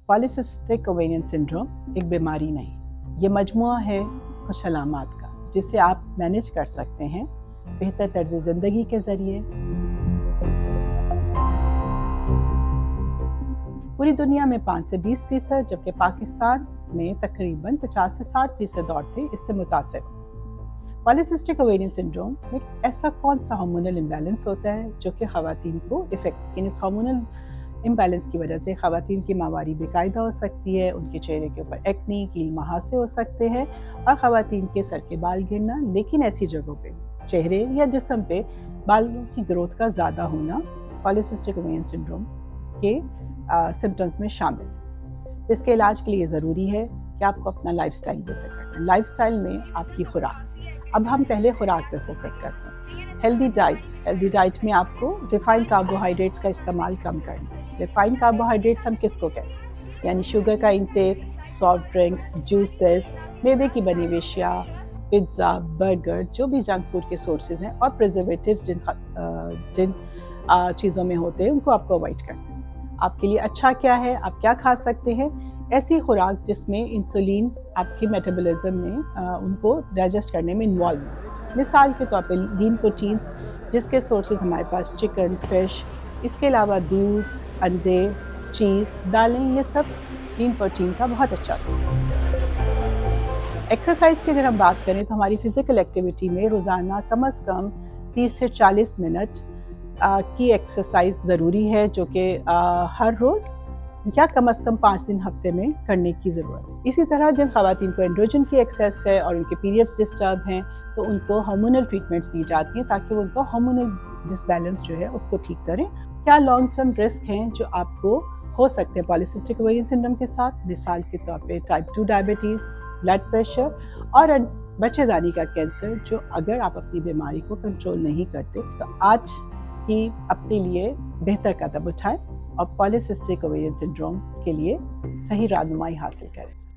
Polycystic ovarian syndrome एक बीमारी नहीं, ये मजमुआ है कुछ अलामात का जिसे आप मैनेज कर सकते हैं बेहतर तर्ज ज़िंदगी के ज़रिए। पूरी दुनिया में 5 से 20% जबकि पाकिस्तान में तकरीबन 50 से 60% औरतें इससे मुतासिर। पॉलीसिस्टिक ओवेरियन सिंड्रोम में ऐसा कौन सा हार्मोनल इम्बैलेंस होता है जो कि ख़वातीन को इफ़ेक्ट, इस हार्मोनल इम्बैलेंस की वजह से ख़वातीन की माहवारी बेकायदा हो सकती है, उनके चेहरे के ऊपर एक्नी, कील मुहासे हो सकते हैं और ख़वातीन के सर के बाल गिरना, लेकिन ऐसी जगहों पे चेहरे या जिस्म पे बालों की ग्रोथ का ज़्यादा होना पॉलीसिस्टिक ओवेरियन सिंड्रोम के सिम्टम्स में शामिल है। तो इसके इलाज के लिए ज़रूरी है कि आपको अपना लाइफस्टाइल बेहतर करना है। लाइफस्टाइल में आपकी खुराक, अब हम पहले खुराक पे फोकस करते हैं। हेल्दी डाइट में आपको रिफाइंड कार्बोहाइड्रेट्स का इस्तेमाल कम करना है। रिफाइंड कार्बोहाइड्रेट्स हम किसको कहते हैं? यानी शुगर का इंटेक, सॉफ्ट ड्रिंक्स, जूसेस, मैदे की बनी हुई अशिया, पिज़्ज़ा, बर्गर, जो भी जंक फूड के सोर्सेज हैं और प्रिजर्वेटिव्स जिन चीज़ों में होते हैं उनको आपको अवॉइड करना है। आपके लिए अच्छा क्या है, आप क्या खा सकते हैं? ऐसी खुराक जिसमें इंसुलिन आपकी मेटाबॉलिज्म में उनको डाइजेस्ट करने में इन्वॉल्व है। मिसाल के तौर पे लीन प्रोटीन्स जिसके सोर्सेज हमारे पास चिकन, फिश, इसके अलावा दूध, अंडे, चीज़, दालें, ये सब लीन प्रोटीन का बहुत अच्छा सोर्स है। एक्सरसाइज की अगर हम बात करें तो हमारी फिज़िकल एक्टिविटी में रोज़ाना कम से कम 30 से 40 मिनट की एक्सरसाइज ज़रूरी है, जो कि हर रोज़ या कम से कम 5 दिन हफ्ते में करने की ज़रूरत है। इसी तरह जिन ख़वातीन को एंड्रोजन की एक्सेस है और उनके पीरियड्स डिस्टर्ब हैं तो उनको हार्मोनल ट्रीटमेंट्स दी जाती हैं ताकि वो उनका हार्मोनल डिसबैलेंस जो है उसको ठीक करें। क्या लॉन्ग टर्म रिस्क हैं जो आपको हो सकते हैं पॉलीसिस्टिक ओवेरियन सिंड्रोम के साथ? मिसाल के तौर पे टाइप 2 डायबिटीज़, ब्लड प्रेशर और बच्चेदानी का कैंसर, जो अगर आप अपनी बीमारी को कंट्रोल नहीं करते तो आज ही अपने लिए बेहतर कदम उठाएं और पॉलीसिस्टिक ओवेरियन सिंड्रोम के लिए सही रहनुमाई हासिल करें।